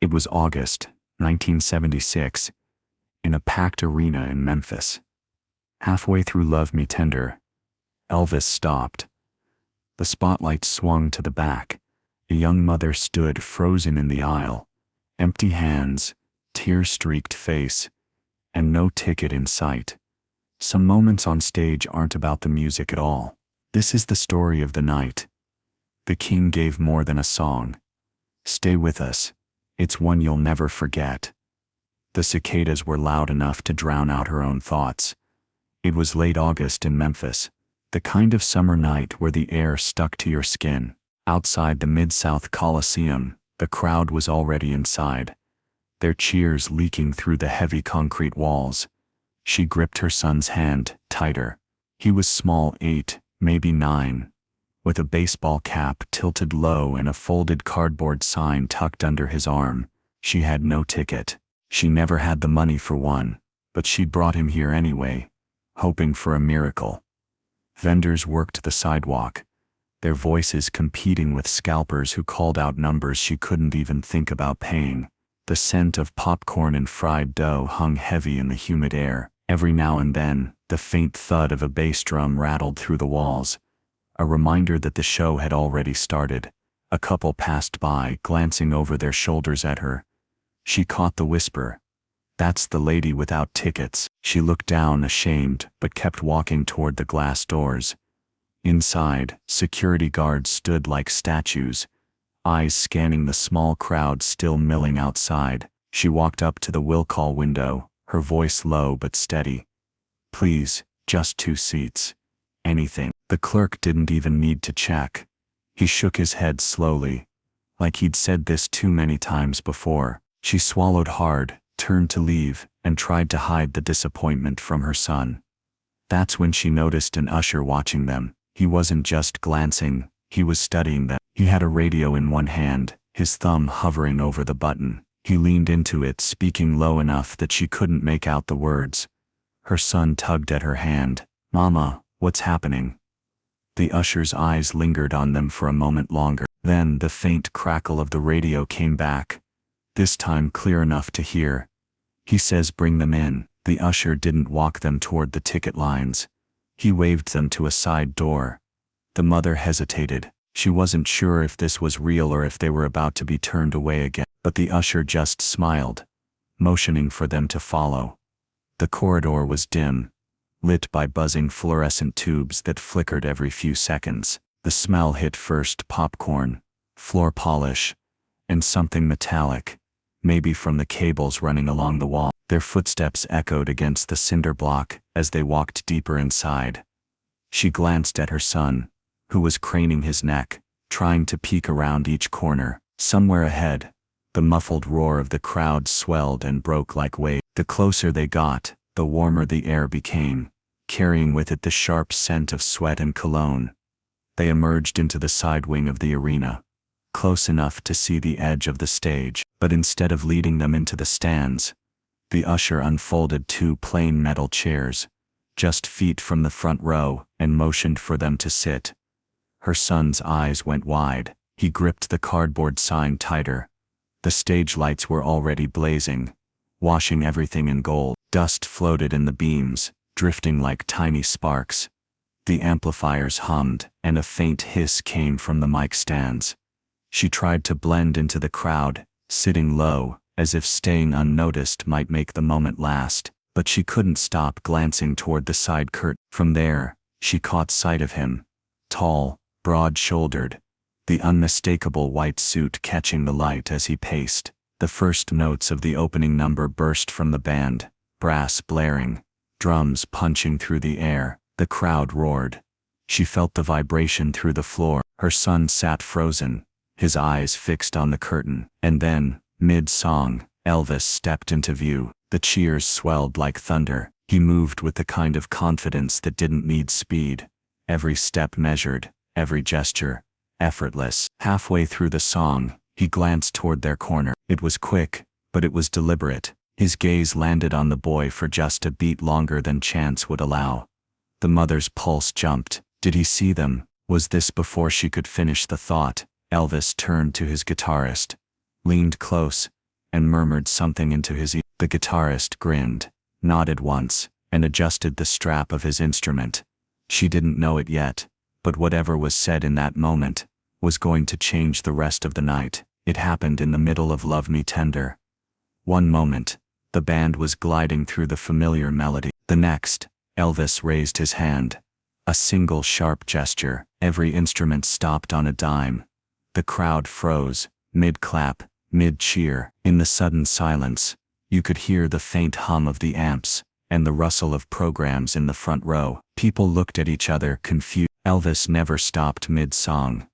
It was August 1976, in a packed arena in Memphis. Halfway through Love Me Tender, Elvis stopped. The spotlight swung to the back. A young mother stood frozen in the aisle, empty hands, tear-streaked face, and no ticket in sight. Some moments on stage aren't about the music at all. This is the story of the night. The king gave more than a song. Stay with us. It's one you'll never forget. The cicadas were loud enough to drown out her own thoughts. It was late August in Memphis, the kind of summer night where the air stuck to your skin. Outside the Mid-South Coliseum, the crowd was already inside, their cheers leaking through the heavy concrete walls. She gripped her son's hand tighter. He was small, 8, maybe 9, with a baseball cap tilted low and a folded cardboard sign tucked under his arm. She had no ticket. She never had the money for one, but she'd brought him here anyway, hoping for a miracle. Vendors worked the sidewalk, their voices competing with scalpers who called out numbers she couldn't even think about paying. The scent of popcorn and fried dough hung heavy in the humid air. Every now and then, the faint thud of a bass drum rattled through the walls, a reminder that the show had already started. A couple passed by, glancing over their shoulders at her. She caught the whisper, "That's the lady without tickets." She looked down, ashamed, but kept walking toward the glass doors. Inside, security guards stood like statues, eyes scanning the small crowd still milling outside. She walked up to the will call window, her voice low but steady. "Please, just 2 seats. Anything." The clerk didn't even need to check. He shook his head slowly, like he'd said this too many times before. She swallowed hard, turned to leave, and tried to hide the disappointment from her son. That's when she noticed an usher watching them. He wasn't just glancing, he was studying them. He had a radio in one hand, his thumb hovering over the button. He leaned into it, speaking low enough that she couldn't make out the words. Her son tugged at her hand. "Mama, what's happening?" The usher's eyes lingered on them for a moment longer. Then the faint crackle of the radio came back, this time clear enough to hear. "He says bring them in." The usher didn't walk them toward the ticket lines. He waved them to a side door. The mother hesitated. She wasn't sure if this was real or if they were about to be turned away again. But the usher just smiled, motioning for them to follow. The corridor was dim, lit by buzzing fluorescent tubes that flickered every few seconds. The smell hit first: popcorn, floor polish, and something metallic, maybe from the cables running along the wall. Their footsteps echoed against the cinder block as they walked deeper inside. She glanced at her son, who was craning his neck, trying to peek around each corner. Somewhere ahead, the muffled roar of the crowd swelled and broke like waves. The closer they got, the warmer the air became, carrying with it the sharp scent of sweat and cologne. They emerged into the side wing of the arena, close enough to see the edge of the stage. But instead of leading them into the stands, the usher unfolded 2 plain metal chairs, just feet from the front row, and motioned for them to sit. Her son's eyes went wide. He gripped the cardboard sign tighter. The stage lights were already blazing, washing everything in gold. Dust floated in the beams, drifting like tiny sparks. The amplifiers hummed, and a faint hiss came from the mic stands. She tried to blend into the crowd, sitting low, as if staying unnoticed might make the moment last. But she couldn't stop glancing toward the side curtain. From there, she caught sight of him, tall, broad-shouldered, the unmistakable white suit catching the light as he paced. The first notes of the opening number burst from the band, brass blaring, drums punching through the air. The crowd roared. She felt the vibration through the floor. Her son sat frozen, his eyes fixed on the curtain. And then, mid-song, Elvis stepped into view. The cheers swelled like thunder. He moved with the kind of confidence that didn't need speed. Every step measured, every gesture effortless. Halfway through the song, he glanced toward their corner. It was quick, but it was deliberate. His gaze landed on the boy for just a beat longer than chance would allow. The mother's pulse jumped. Did he see them? Was this before she could finish the thought? Elvis turned to his guitarist, leaned close, and murmured something into his ear. The guitarist grinned, nodded once, and adjusted the strap of his instrument. She didn't know it yet, but whatever was said in that moment was going to change the rest of the night. It happened in the middle of Love Me Tender. One moment, the band was gliding through the familiar melody. The next, Elvis raised his hand. A single sharp gesture. Every instrument stopped on a dime. The crowd froze, mid-clap, mid-cheer. In the sudden silence, you could hear the faint hum of the amps and the rustle of programs in the front row. People looked at each other confused. Elvis never stopped mid-song.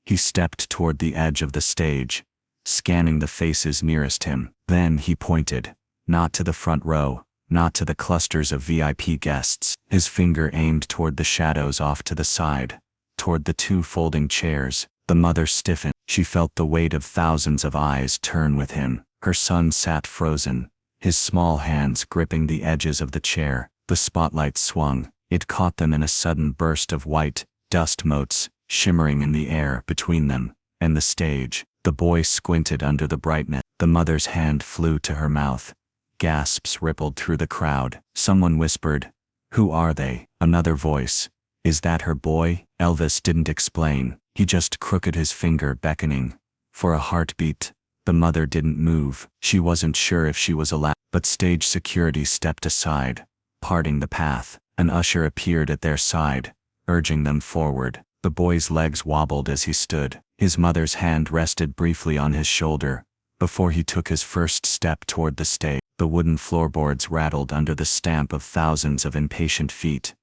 He stepped toward the edge of the stage, scanning the faces nearest him. Then he pointed, not to the front row, not to the clusters of VIP guests. His finger aimed toward the shadows off to the side, toward the two folding chairs. The mother stiffened. She felt the weight of thousands of eyes turn with him. Her son sat frozen, his small hands gripping the edges of the chair. The spotlight swung. It caught them in a sudden burst of white, dust motes, shimmering in the air between them and the stage. The boy squinted under the brightness. The mother's hand flew to her mouth. Gasps rippled through the crowd. Someone whispered, "Who are they?" Another voice, "Is that her boy?" Elvis didn't explain. He just crooked his finger, beckoning for a heartbeat. The mother didn't move. She wasn't sure if she was allowed, but stage security stepped aside, parting the path. An usher appeared at their side, urging them forward. The boy's legs wobbled as he stood. His mother's hand rested briefly on his shoulder before he took his first step toward the stage. The wooden floorboards rattled under the stamp of thousands of impatient feet,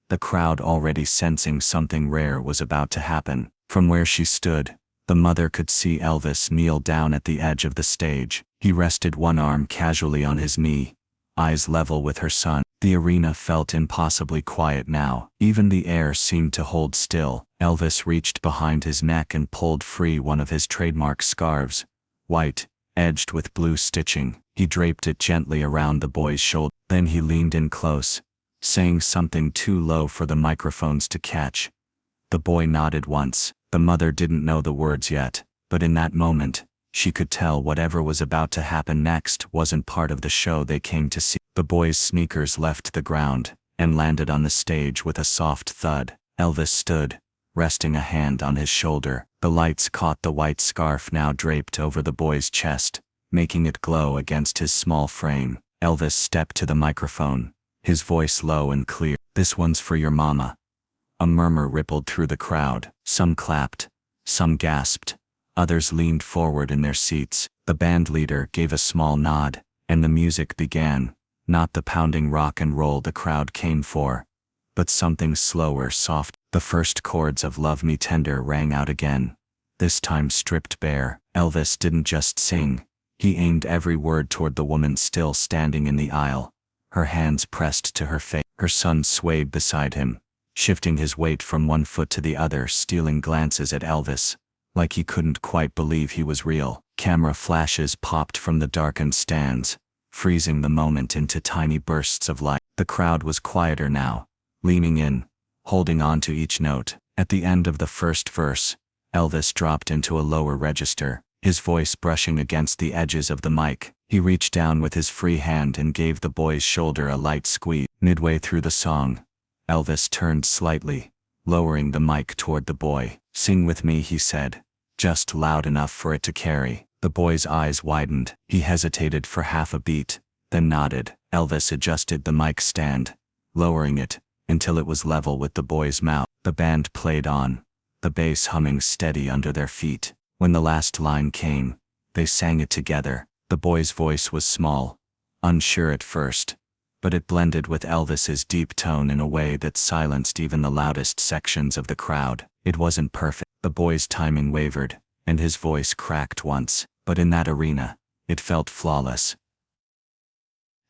the crowd already sensing something rare was about to happen. From where she stood, the mother could see Elvis kneel down at the edge of the stage. He rested one arm casually on his knee, eyes level with her son. The arena felt impossibly quiet now. Even the air seemed to hold still. Elvis reached behind his neck and pulled free one of his trademark scarves, white, edged with blue stitching. He draped it gently around the boy's shoulder. Then he leaned in close, saying something too low for the microphones to catch. The boy nodded once. The mother didn't know the words yet, but in that moment, she could tell whatever was about to happen next wasn't part of the show they came to see. The boy's sneakers left the ground and landed on the stage with a soft thud. Elvis stood, resting a hand on his shoulder. The lights caught the white scarf now draped over the boy's chest, making it glow against his small frame. Elvis stepped to the microphone, his voice low and clear. "This one's for your mama." A murmur rippled through the crowd. Some clapped, some gasped, others leaned forward in their seats. The band leader gave a small nod, and the music began. Not the pounding rock and roll the crowd came for, but something slower, soft. The first chords of Love Me Tender rang out again, this time stripped bare. Elvis didn't just sing. He aimed every word toward the woman still standing in the aisle, her hands pressed to her face. Her son swayed beside him, shifting his weight from one foot to the other, stealing glances at Elvis, like he couldn't quite believe he was real. Camera flashes popped from the darkened stands, freezing the moment into tiny bursts of light. The crowd was quieter now, leaning in, holding on to each note. At the end of the first verse, Elvis dropped into a lower register, his voice brushing against the edges of the mic. He reached down with his free hand and gave the boy's shoulder a light squeeze. Midway through the song, Elvis turned slightly, lowering the mic toward the boy. "Sing with me," he said, just loud enough for it to carry. The boy's eyes widened. He hesitated for half a beat, then nodded. Elvis adjusted the mic stand, lowering it until it was level with the boy's mouth. The band played on, the bass humming steady under their feet. When the last line came, they sang it together. The boy's voice was small, unsure at first, but it blended with Elvis's deep tone in a way that silenced even the loudest sections of the crowd. It wasn't perfect. The boy's timing wavered, and his voice cracked once, but in that arena, it felt flawless.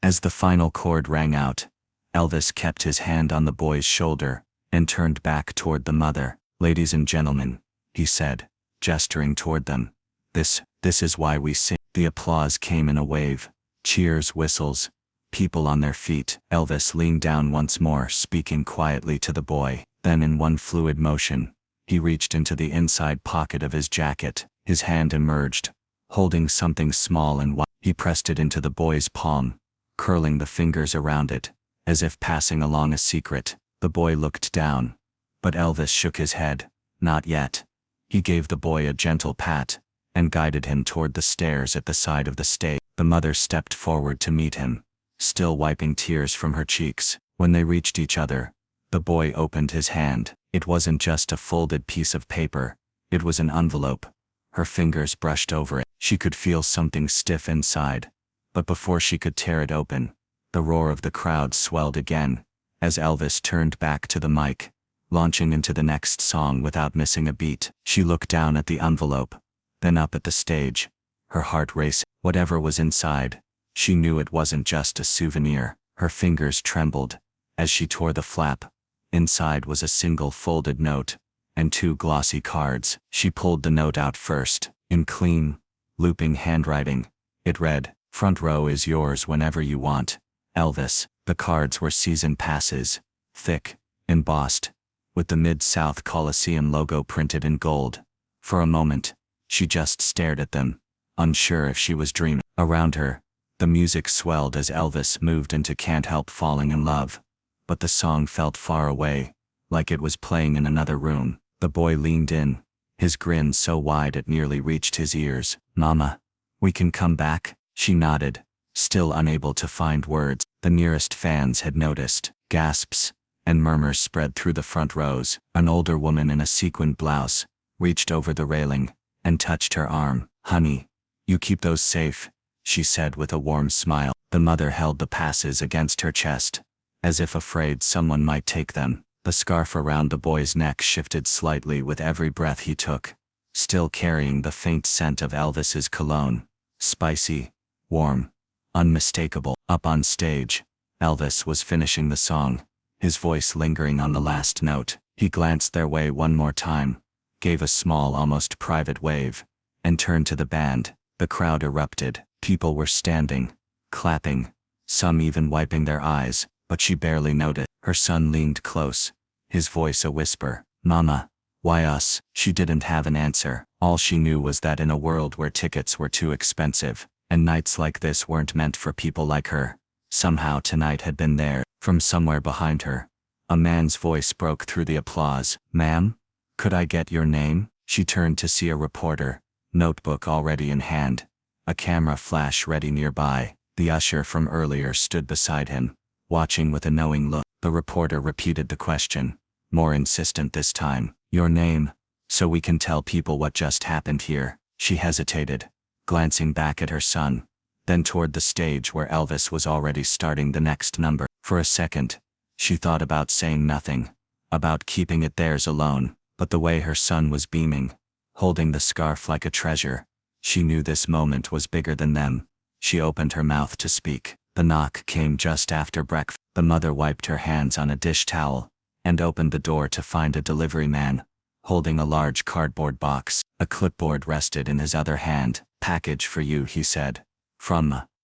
As the final chord rang out, Elvis kept his hand on the boy's shoulder and turned back toward the mother. "Ladies and gentlemen," he said, gesturing toward them, this is why we sing." The applause came in a wave, cheers, whistles, people on their feet. Elvis leaned down once more, speaking quietly to the boy. Then in one fluid motion, he reached into the inside pocket of his jacket. His hand emerged, holding something small and white. He pressed it into the boy's palm, curling the fingers around it, as if passing along a secret. The boy looked down, but Elvis shook his head. Not yet. He gave the boy a gentle pat, and guided him toward the stairs at the side of the stage. The mother stepped forward to meet him, still wiping tears from her cheeks. When they reached each other, the boy opened his hand. It wasn't just a folded piece of paper, it was an envelope. Her fingers brushed over it. She could feel something stiff inside, but before she could tear it open, the roar of the crowd swelled again, as Elvis turned back to the mic, launching into the next song without missing a beat. She looked down at the envelope, then up at the stage, her heart racing. Whatever was inside, she knew it wasn't just a souvenir. Her fingers trembled as she tore the flap. Inside was a single folded note and 2 glossy cards. She pulled the note out first, in clean, looping handwriting. It read, "Front row is yours whenever you want, Elvis." The cards were season passes, thick, embossed, with the Mid-South Coliseum logo printed in gold. For a moment, she just stared at them, unsure if she was dreaming. Around her, the music swelled as Elvis moved into "Can't Help Falling in Love," but the song felt far away, like it was playing in another room. The boy leaned in, his grin so wide it nearly reached his ears. "Mama, we can come back?" She nodded, still unable to find words. The nearest fans had noticed. Gasps and murmurs spread through the front rows. An older woman in a sequined blouse reached over the railing and touched her arm. "Honey, you keep those safe," she said with a warm smile. The mother held the passes against her chest, as if afraid someone might take them. The scarf around the boy's neck shifted slightly with every breath he took, still carrying the faint scent of Elvis's cologne. Spicy, warm, unmistakable. Up on stage, Elvis was finishing the song, his voice lingering on the last note. He glanced their way one more time, gave a small, almost private wave, and turned to the band. The crowd erupted. People were standing, clapping, some even wiping their eyes, but she barely noticed. Her son leaned close, his voice a whisper. "Mama, why us?" She didn't have an answer. All she knew was that in a world where tickets were too expensive, and nights like this weren't meant for people like her, somehow tonight had been there. From somewhere behind her, a man's voice broke through the applause. "Ma'am, could I get your name?" She turned to see a reporter, notebook already in hand, a camera flash ready nearby. The usher from earlier stood beside him, watching with a knowing look. The reporter repeated the question, more insistent this time. "Your name, so we can tell people what just happened here." She hesitated, glancing back at her son, then toward the stage where Elvis was already starting the next number. For a second, she thought about saying nothing, about keeping it theirs alone, but the way her son was beaming, holding the scarf like a treasure, she knew this moment was bigger than them. She opened her mouth to speak. The knock came just after breakfast. The mother wiped her hands on a dish towel and opened the door to find a delivery man, holding a large cardboard box. A clipboard rested in his other hand. "Package for you," he said.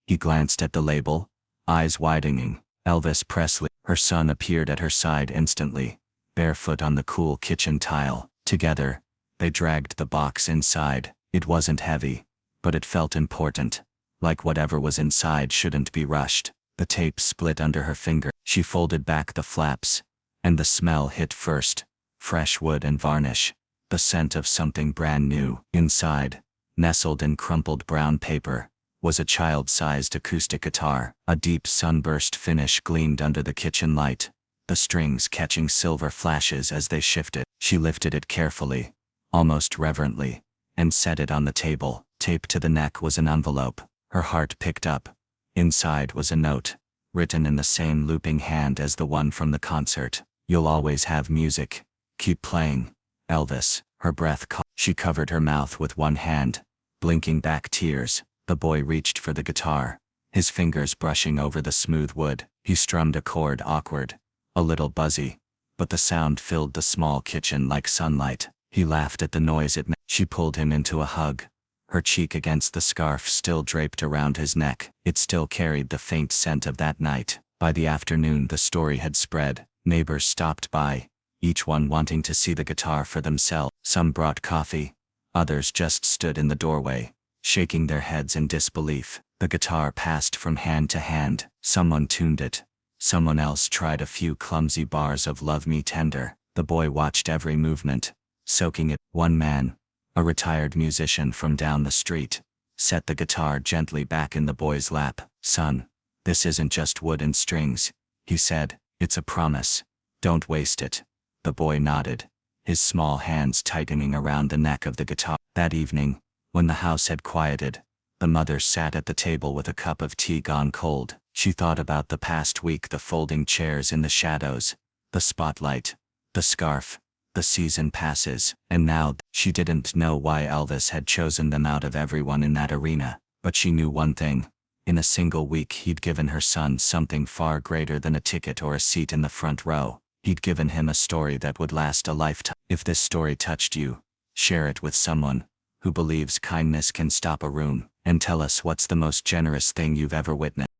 He glanced at the label, eyes widening. "Elvis Presley." Her son appeared at her side instantly, barefoot on the cool kitchen tile. Together, they dragged the box inside. It wasn't heavy, but it felt important, like whatever was inside shouldn't be rushed. The tape split under her finger. She folded back the flaps, and the smell hit first. Fresh wood and varnish, the scent of something brand new. Inside, nestled in crumpled brown paper, was a child-sized acoustic guitar. A deep sunburst finish gleamed under the kitchen light, the strings catching silver flashes as they shifted. She lifted it carefully, almost reverently, and set it on the table. Taped to the neck was an envelope. Her heart picked up. Inside was a note, written in the same looping hand as the one from the concert. "You'll always have music. Keep playing, Elvis." Her breath caught. She covered her mouth with one hand, blinking back tears. The boy reached for the guitar, his fingers brushing over the smooth wood. He strummed a chord awkward, a little buzzy, but the sound filled the small kitchen like sunlight. He laughed at the noise it made. She pulled him into a hug, her cheek against the scarf still draped around his neck. It still carried the faint scent of that night. By the afternoon the story had spread. Neighbors stopped by, each one wanting to see the guitar for themselves. Some brought coffee, others just stood in the doorway, shaking their heads in disbelief. The guitar passed from hand to hand. Someone tuned it. Someone else tried a few clumsy bars of Love Me Tender. The boy watched every movement, soaking it. One man, a retired musician from down the street, set the guitar gently back in the boy's lap. "Son, this isn't just wood and strings," he said. "It's a promise. Don't waste it." The boy nodded, his small hands tightening around the neck of the guitar. That evening, when the house had quieted, the mother sat at the table with a cup of tea gone cold. She thought about the past week, the folding chairs in the shadows, the spotlight, the scarf, the season passes, and now she didn't know why Elvis had chosen them out of everyone in that arena, but she knew one thing. In a single week he'd given her son something far greater than a ticket or a seat in the front row. He'd given him a story that would last a lifetime. If this story touched you, share it with someone who believes kindness can stop a room, and tell us what's the most generous thing you've ever witnessed.